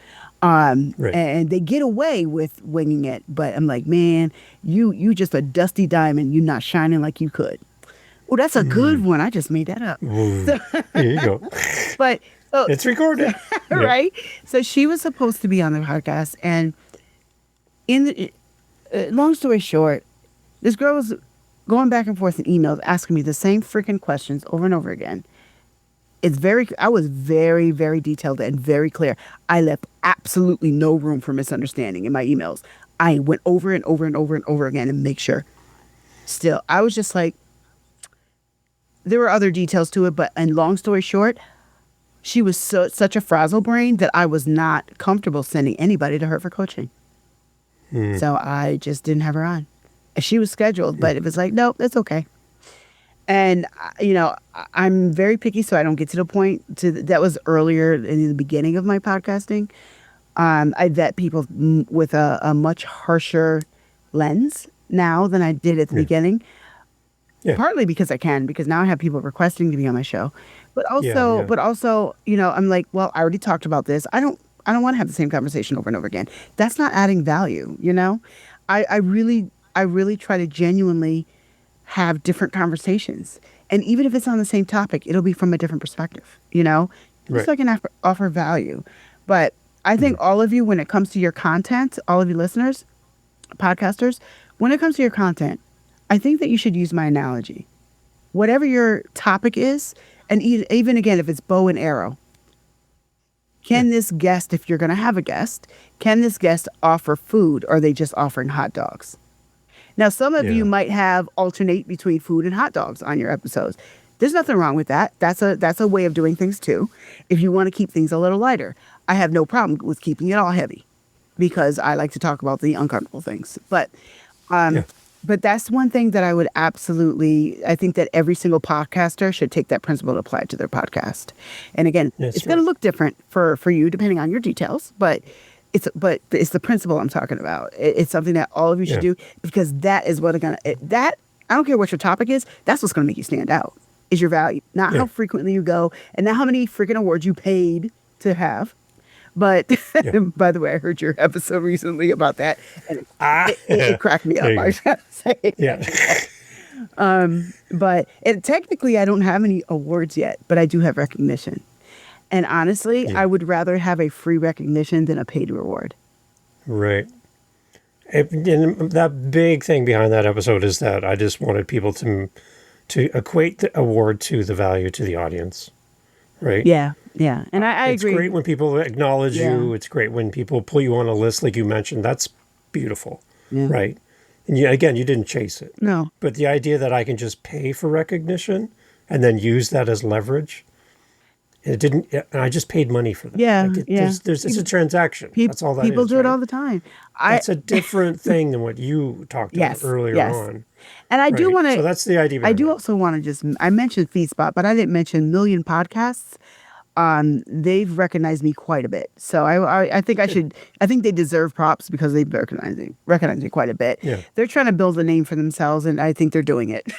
And they get away with winging it. But I'm like, man, you just a dusty diamond. You're not shining like you could. Oh, that's a good one. I just made that up. Ooh, So, here you go. but oh, It's recorded. Yeah. right. So she was supposed to be on the podcast, and in the long story short, this girl was going back and forth in emails asking me the same freaking questions over and over again. I was very, very detailed and very clear. I left absolutely no room for misunderstanding in my emails. I went over and over and over and over again and make sure. Still, I was just like, there were other details to it, but and long story short, she was such a frazzle brain that I was not comfortable sending anybody to her for coaching. So I just didn't have her on. She was scheduled, but it was like, no, that's okay. And, I'm very picky, so I don't get to the point. That was earlier in the beginning of my podcasting. I vet people with a much harsher lens now than I did at the beginning. Yeah. Partly because because now I have people requesting to be on my show. But also, I'm like, well, I already talked about this. I don't want to have the same conversation over and over again. That's not adding value, I really try to genuinely have different conversations. And even if it's on the same topic, it'll be from a different perspective, just so I can offer value. But I think all of you, when it comes to your content, all of you listeners, podcasters, when it comes to your content, I think that you should use my analogy. Whatever your topic is, and even again, if it's bow and arrow, can this guest, if you're going to have a guest, can this guest offer food, or are they just offering hot dogs? Now, some of you might have alternate between food and hot dogs on your episodes. There's nothing wrong with that. That's a way of doing things too. If you want to keep things a little lighter, I have no problem with keeping it all heavy because I like to talk about the uncomfortable things. But that's one thing that I think that every single podcaster should take that principle and apply it to their podcast. And again, it's going to look different for you depending on your details, but it's the principle I'm talking about. It's something that all of you should do because that is what I don't care what your topic is. That's what's going to make you stand out is your value, not how frequently you go and not how many freaking awards you paid to have. But by the way, I heard your episode recently about that, and it cracked me up. I was going to say, but technically, I don't have any awards yet, but I do have recognition. And honestly, I would rather have a free recognition than a paid reward. Right. And that big thing behind that episode is that I just wanted people to equate the award to the value to the audience. Right? Yeah. Yeah. And I agree. It's great when people acknowledge you. It's great when people pull you on a list like you mentioned. That's beautiful. Yeah. Right? And you didn't chase it. No. But the idea that I can just pay for recognition and then use that as leverage. And I just paid money for that. Yeah, it's a transaction. That's all that people is. do it all the time. That's a different thing than what you talked about earlier on. And I do want to. So that's the idea. I do also want to I mentioned Feedspot, but I didn't mention Million Podcasts. They've recognized me quite a bit. So I think I should. I think they deserve props because they've recognized me quite a bit. Yeah. They're trying to build a name for themselves, and I think they're doing it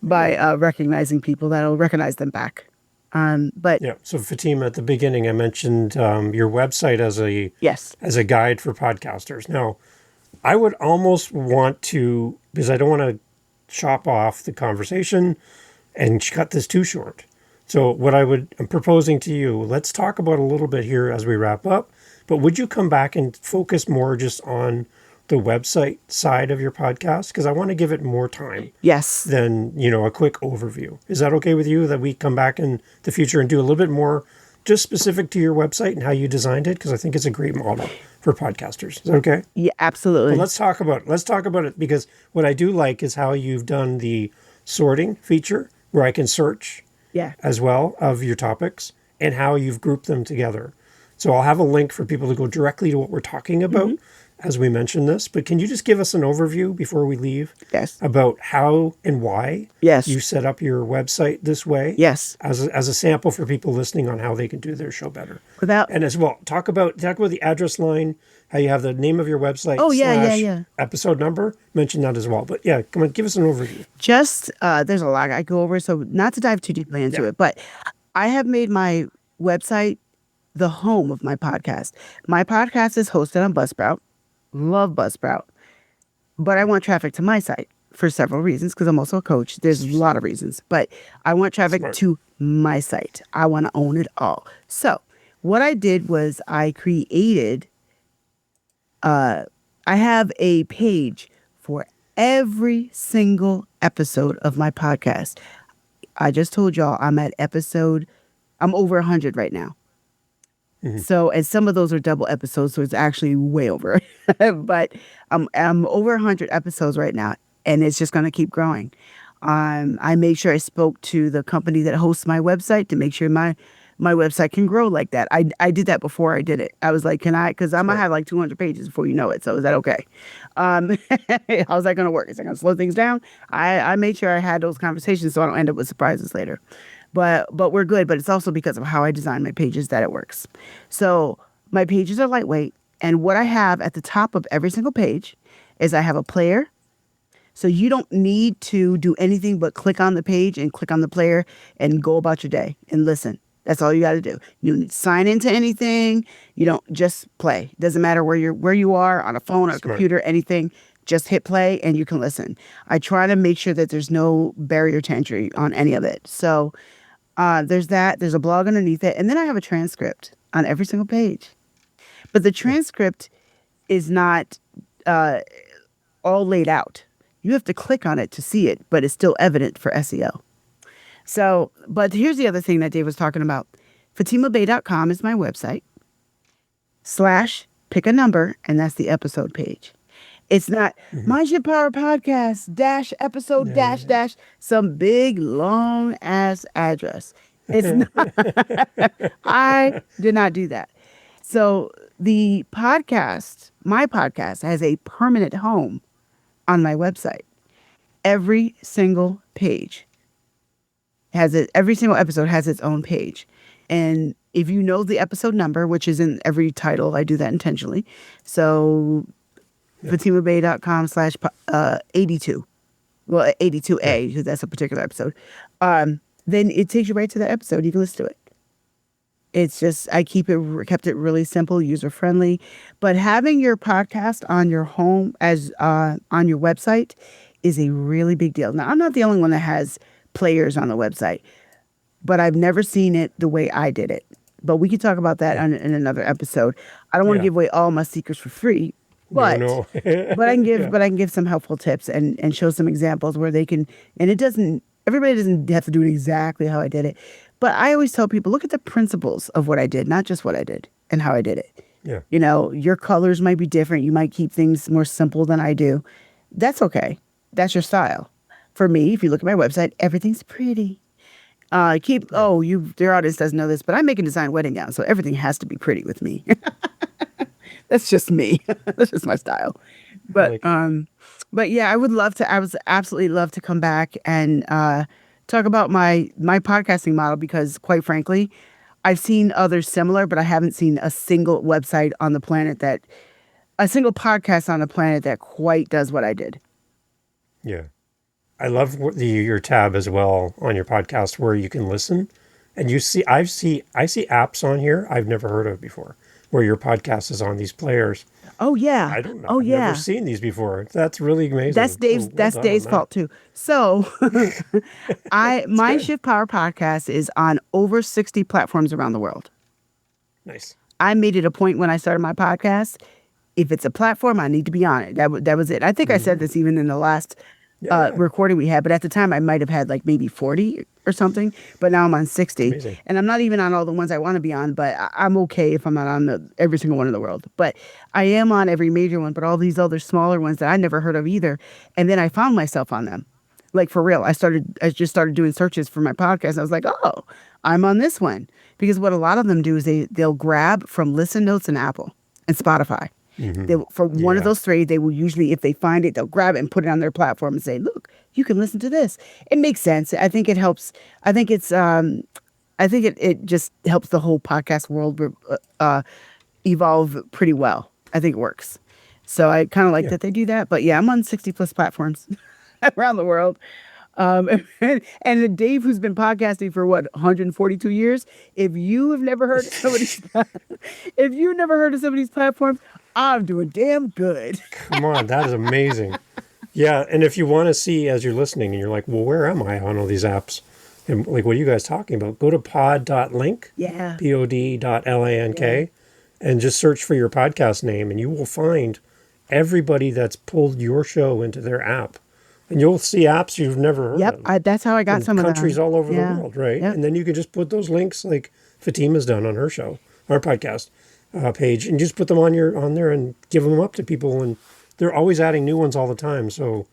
by recognizing people that'll recognize them back. So Fatima, at the beginning, I mentioned your website as a guide for podcasters. Now, I would almost want to, because I don't want to chop off the conversation and cut this too short. So what I'm proposing to you, let's talk about a little bit here as we wrap up. But would you come back and focus more just on the website side of your podcast? Because I want to give it more time. Yes. Than, a quick overview. Is that okay with you that we come back in the future and do a little bit more just specific to your website and how you designed it? Because I think it's a great model for podcasters. Is that okay? Yeah, absolutely. Well, let's talk about it because what I do like is how you've done the sorting feature where I can search as well of your topics and how you've grouped them together. So I'll have a link for people to go directly to what we're talking about as we mentioned this. But can you just give us an overview before we leave? Yes. About how and why you set up your website this way? Yes. As a sample for people listening on how they can do their show better. And as well, talk about the address line, how you have the name of your website. Episode number. Mention that as well. But come on, give us an overview. Just there's a lot I go over, so not to dive too deeply into it, but I have made my website the home of my podcast. My podcast is hosted on Buzzsprout. Love Buzzsprout. But I want traffic to my site. for several reasons because I'm also a coach. There's a lot of reasons, but I want traffic Smart. to my site. I want to own it all. So what I did was I created, I have a page for every single episode of my podcast. I just told y'all I'm over 100 right now. So, and some of those are double episodes, so it's actually way over. But I'm over 100 episodes right now, and it's just going to keep growing. I made sure I spoke to the company that hosts my website to make sure my website can grow like that. I did that before I did it. I was like, can I? Because I'm going to have like 200 pages before you know it. So is that okay? How's that going to work? Is that going to slow things down? I made sure I had those conversations so I don't end up with surprises later. But we're good. But it's also because of how I design my pages that it works. So my pages are lightweight. And what I have at the top of every single page is I have a player. So you don't need to do anything but click on the page and click on the player and go about your day and listen. That's all you got to do. You don't need to sign into anything. You don't just play. Doesn't matter where you are on a phone or a computer, anything. Just hit play and you can listen. I try to make sure that there's no barrier to entry on any of it. So there's that. There's a blog underneath it. And then I have a transcript on every single page. But the transcript is not all laid out. You have to click on it to see it, but it's still evident for SEO. So, but here's the other thing that Dave was talking about. FatimaBey.com is my website. /pick a number, and that's the episode page. It's not MindShift Power Podcast -episode dash some big long ass address. It's not. I did not do that. So the podcast, my podcast, has a permanent home on my website. Every single page has it. Every single episode has its own page, and if you know the episode number, which is in every title, I do that intentionally. So FatimaBey.com /82. Well, 82A, because that's a particular episode. Then it takes you right to that episode. You can listen to it. It's just, I kept it really simple, user friendly. But having your podcast on your home as on your website is a really big deal. Now, I'm not the only one that has players on the website, but I've never seen it the way I did it. But we could talk about that in another episode. I don't want to give away all my secrets for free, but No. but I can give some helpful tips and show some examples where they can. And everybody doesn't have to do it exactly how I did it. But I always tell people, look at the principles of what I did, not just what I did and how I did it. Yeah. You know, your colors might be different. You might keep things more simple than I do. That's okay. That's your style. For me, if you look at my website, everything's pretty. Their audience doesn't know this, but I make and design wedding gowns, so everything has to be pretty with me. That's just me. That's just my style. But yeah, I would absolutely love to come back and talk about my podcasting model, because quite frankly, I've seen others similar, but I haven't seen a single podcast on the planet that quite does what I did. Yeah. I love your tab as well on your podcast where you can listen, and I see apps on here I've never heard of before where your podcast is on these players. Oh yeah. I don't know. Oh yeah. I've never seen these before. That's really amazing. That's Dave's fault too. So MindShift Power Podcast is on over 60 platforms around the world. Nice. I made it a point when I started my podcast, if it's a platform, I need to be on it. That was it. I think I said this even in the last recording we had, but at the time I might have had like maybe 40 or something, but now I'm on 60. Amazing. And I'm not even on all the ones I want to be on, but I'm okay if I'm not on every single one in the world. But I am on every major one, but all these other smaller ones that I never heard of either. And then I found myself on them. Like for real, I just started doing searches for my podcast. I was like, oh, I'm on this one. Because what a lot of them do is they'll grab from Listen Notes and Apple and Spotify. For one of those three, they will usually, if they find it, they'll grab it and put it on their platform and say, look, you can listen to this. It makes sense. I think it helps. I think it just helps the whole podcast world evolve pretty well. I think it works. So I kind of like that they do that. But yeah, I'm on 60 plus platforms around the world. And Dave, who's been podcasting for 142 years, if you've never heard of somebody's platforms, I'm doing damn good. Come on, that is amazing. Yeah, and if you want to see as you're listening and you're like, well, where am I on all these apps? And like, what are you guys talking about? Go to pod.link, Yeah. pod.link, Yeah. and just search for your podcast name, and you will find everybody that's pulled your show into their app. And you'll see apps you've never heard Yep. of That's how I got in some of countries them. all over the Yeah. world, right? Yep. And then you can just put those links like Fatima's done on her show, our podcast page, and just put them on there and give them up to people. And they're always adding new ones all the time. So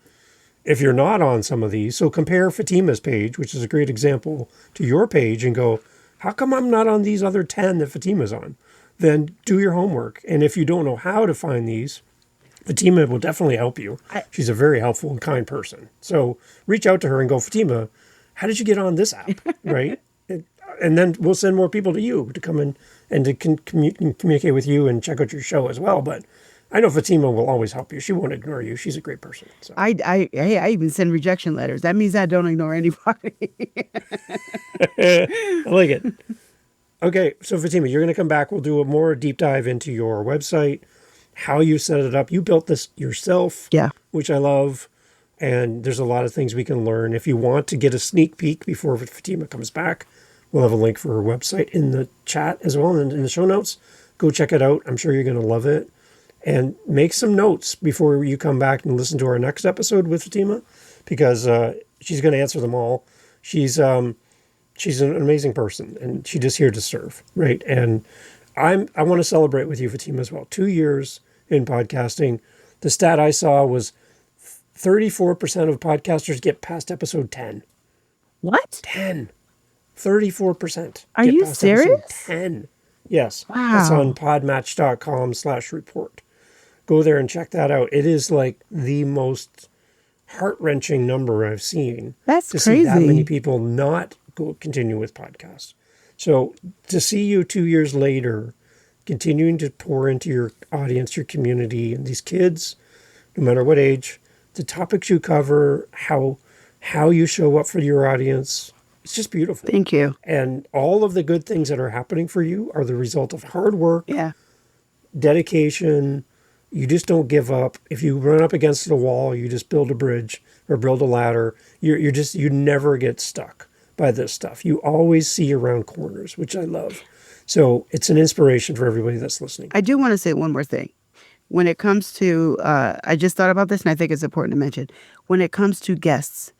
if you're not on some of these, so compare Fatima's page, which is a great example, to your page and go, how come I'm not on these other 10 that Fatima's on? Then do your homework. And if you don't know how to find these, Fatima will definitely help you. She's a very helpful and kind person. So reach out to her and go, Fatima, how did you get on this app? Right? And then we'll send more people to you to come in and to communicate with you and check out your show as well. But I know Fatima will always help you. She won't ignore you. She's a great person. So. I even send rejection letters. That means I don't ignore anybody. I like it. Okay, so Fatima, you're going to come back. We'll do a more deep dive into your website, how you set it up. You built this yourself, Yeah. which I love. And there's a lot of things we can learn. If you want to get a sneak peek before Fatima comes back, we'll have a link for her website in the chat as well and in the show notes. Go check it out. I'm sure you're going to love it. And make some notes before you come back and listen to our next episode with Fatima, because she's going to answer them all. She's an amazing person, and she's just here to serve, right? And I want to celebrate with you, Fatima, as well. 2 years in podcasting. The stat I saw was 34% of podcasters get past episode 10. What? 10. 34%. Are get you past episode serious? 10. Yes. Wow. That's on podmatch.com/report. Go there and check that out. It is like the most heart-wrenching number I've seen. That's to crazy. see that many people not continue with podcasts. So to see you 2 years later, continuing to pour into your audience, your community, and these kids, no matter what age, the topics you cover, how you show up for your audience, it's just beautiful. Thank you. And all of the good things that are happening for you are the result of hard work, Yeah. dedication. You just don't give up. If you run up against the wall, you just build a bridge or build a ladder. You never get stuck by this stuff. You always see around corners, which I love. So it's an inspiration for everybody that's listening. I do want to say one more thing. When it comes to, I just thought about this and I think it's important to mention. When it comes to guests,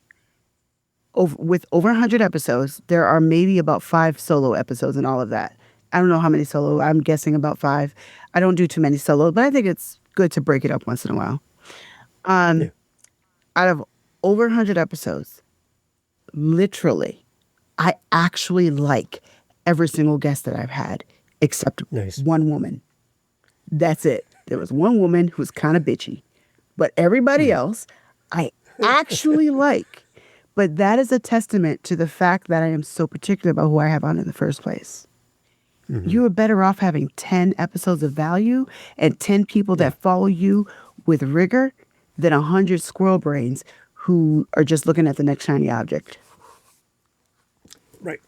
with over 100 episodes, there are maybe about 5 solo episodes and all of that. I don't know how many solo. I'm guessing about 5. I don't do too many solo, but I think it's good to break it up once in a while. Out of over 100 episodes, literally, I actually like every single guest that I've had, except one woman. That's it. There was one woman who was kind of bitchy, but everybody else I actually like. But that is a testament to the fact that I am so particular about who I have on in the first place. Mm-hmm. You are better off having 10 episodes of value and 10 people that follow you with rigor than 100 squirrel brains who are just looking at the next shiny object. Right.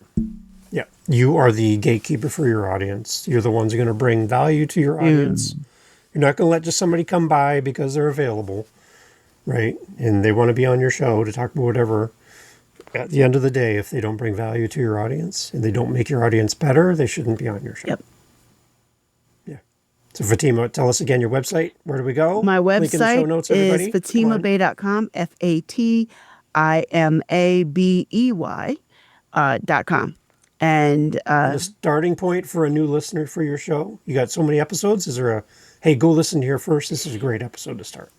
Yeah. You are the gatekeeper for your audience. You're the ones who are going to bring value to your audience. You're not going to let just somebody come by because they're available, right? And they want to be on your show to talk about whatever. At the end of the day, if they don't bring value to your audience and they don't make your audience better, they shouldn't be on your show. Yep. Yeah. So Fatima, tell us again your website. Where do we go? My website Link in the show notes, everybody. is fatimabey.com, FATIMABEY.com. And the starting point for a new listener for your show, you got so many episodes. Is there hey, go listen here first. This is a great episode to start.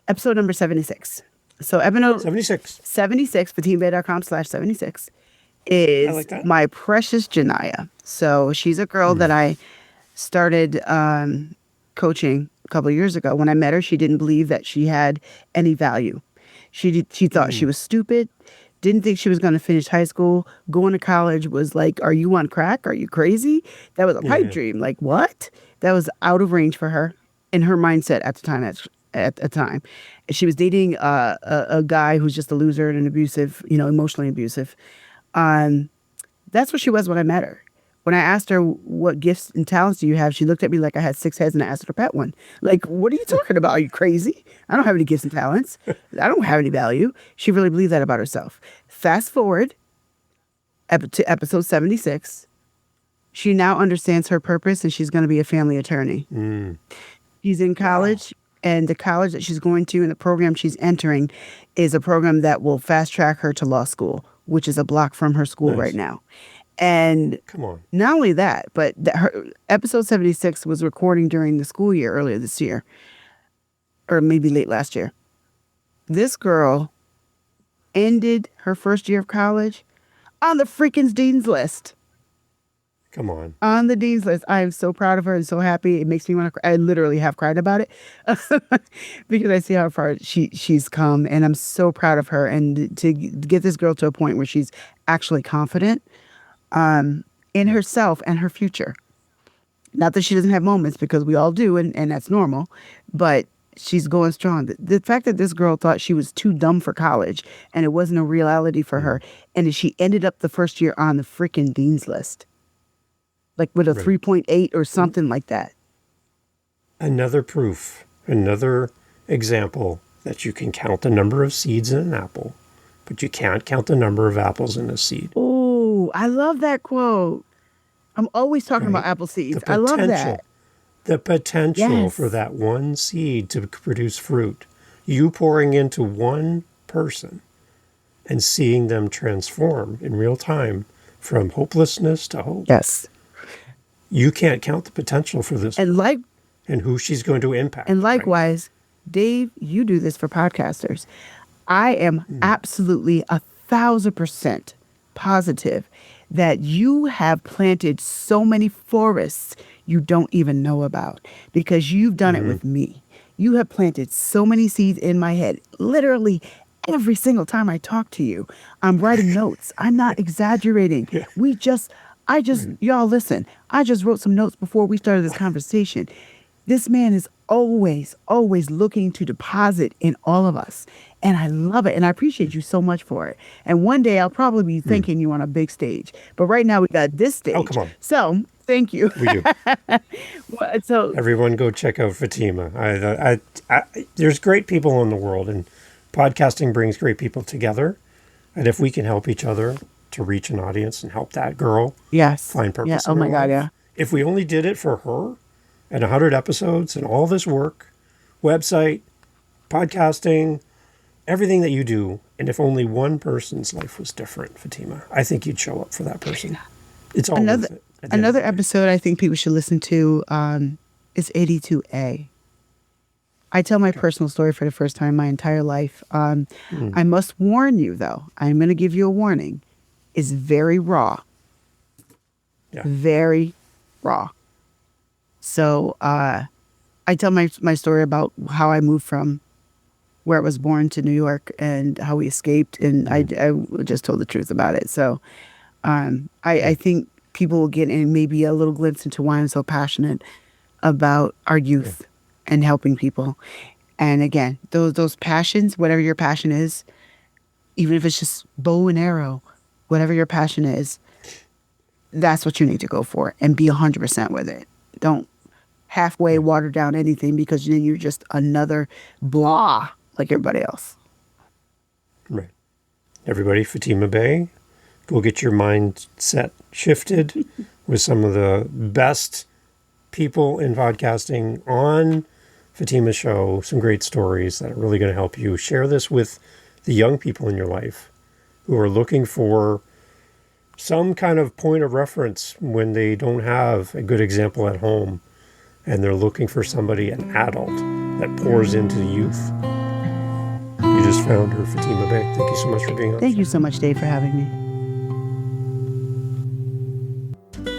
Episode number 76. So episode 76, fatimabey.com/76 is like my precious Janaya. So she's a girl that I started coaching a couple of years ago. When I met her, she didn't believe that she had any value. She thought she was stupid, didn't think she was going to finish high school. Going to college was like, are you on crack? Are you crazy? That was a pipe dream. Like, what? That was out of range for her in her mindset at the time. At the time, she was dating a guy who's just a loser and an abusive, emotionally abusive. That's what she was when I met her. When I asked her what gifts and talents do you have, she looked at me like I had 6 heads and I asked her to pet one. Like, what are you talking about? Are you crazy? I don't have any gifts and talents. I don't have any value. She really believed that about herself. Fast forward to episode 76. She now understands her purpose and she's going to be a family attorney. She's in college, and the college that she's going to and the program she's entering is a program that will fast track her to law school, which is a block from her school right now. And come on. Not only that, but her episode 76 was recording during the school year earlier this year, or maybe late last year. This girl ended her first year of college on the freaking dean's list. Come on. On the dean's list. I am so proud of her and so happy. It makes me want to cry. I literally have cried about it because I see how far she's come, and I'm so proud of her. And to get this girl to a point where she's actually confident in herself and her future. Not that she doesn't have moments, because we all do, and that's normal, but she's going strong. The fact that this girl thought she was too dumb for college and it wasn't a reality for her, and she ended up the first year on the freaking dean's list, like with a 3.8 or something like that. Another proof, another example that you can count the number of seeds in an apple, but you can't count the number of apples in a seed. Oh, I love that quote. I'm always talking about apple seeds. I love that. The potential for that one seed to produce fruit. You pouring into one person and seeing them transform in real time from hopelessness to hope. Yes. You can't count the potential for this and who she's going to impact. And likewise, Dave, you do this for podcasters. I am absolutely 1,000% positive that you have planted so many forests you don't even know about, because you've done it with me. You have planted so many seeds in my head. Literally every single time I talk to you, I'm writing notes. I'm not exaggerating. Y'all listen, I just wrote some notes before we started this conversation. This man is always looking to deposit in all of us. And I love it. And I appreciate you so much for it. And one day I'll probably be thanking you on a big stage. But right now we got this stage. Oh, come on. So thank you. We do. So everyone go check out Fatima. There's great people in the world, and podcasting brings great people together. And if we can help each other to reach an audience and help that girl find purpose in her life. If we only did it for her and 100 episodes and all this work, website, podcasting, everything that you do, and if only one person's life was different, Fatima, I think you'd show up for that person. It's all worth it. Another episode I think people should listen to is 82A. I tell my personal story for the first time in my entire life. I must warn you, though. I'm going to give you a warning. It's very raw. Yeah. Very raw. So I tell my story about how I moved from where I was born to New York and how we escaped. And I just told the truth about it. So I think people will get in maybe a little glimpse into why I'm so passionate about our youth and helping people. And again, those passions, whatever your passion is, even if it's just bow and arrow, whatever your passion is, that's what you need to go for and be 100% with it. Don't halfway water down anything, because then you're just another blah like everybody else. Right. Everybody, Fatima Bey, go get your mindset shifted with some of the best people in podcasting on Fatima's show. Some great stories that are really going to help you. Share this with the young people in your life who are looking for some kind of point of reference when they don't have a good example at home, and they're looking for somebody, an adult, that pours into the youth. You just found her, Fatima Bey. Thank you so much for being on. Thank you so much, Dave, for having me.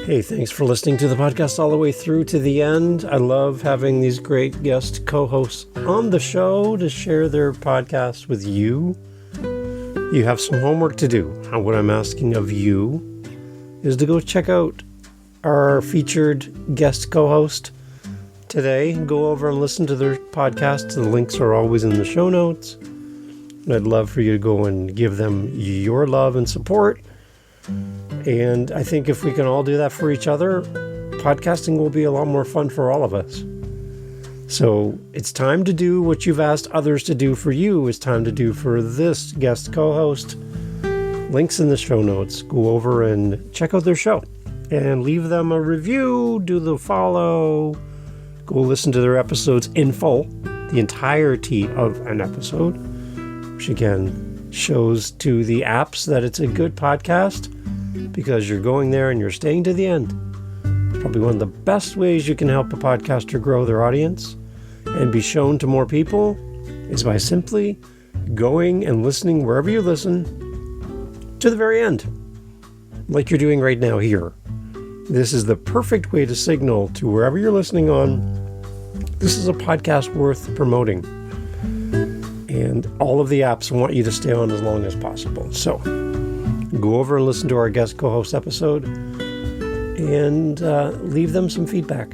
Hey, thanks for listening to the podcast all the way through to the end. I love having these great guest co-hosts on the show to share their podcast with you. You have some homework to do. What I'm asking of you is to go check out our featured guest co-host today. Go over and listen to their podcast. The links are always in the show notes. And I'd love for you to go and give them your love and support And I think if we can all do that for each other, podcasting will be a lot more fun for all of us. So it's time to do what you've asked others to do for you. It's time to do for this guest co-host. Links in the show notes. Go over and check out their show and leave them a review, do the follow, go listen to their episodes in full, the entirety of an episode, which again shows to the apps that it's a good podcast because you're going there and you're staying to the end. Probably one of the best ways you can help a podcaster grow their audience and be shown to more people is by simply going and listening wherever you listen to the very end, like you're doing right now here. This is the perfect way to signal to wherever you're listening on, this is a podcast worth promoting. And all of the apps want you to stay on as long as possible. So go over and listen to our guest co-host episode and leave them some feedback.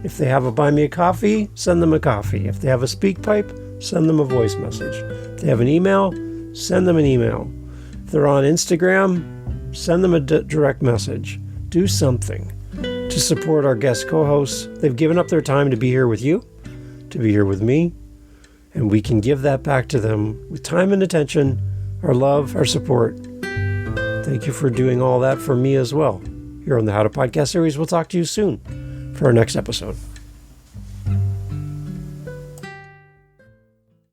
If they have a buy me a coffee, send them a coffee. If they have a speak pipe, send them a voice message. If they have an email, send them an email. If they're on Instagram, send them a direct message. Do something to support our guest co-hosts. They've given up their time to be here with you, to be here with me, and we can give that back to them with time and attention, our love, our support. Thank you for doing all that for me as well. Here on the How to Podcast series, we'll talk to you soon for our next episode.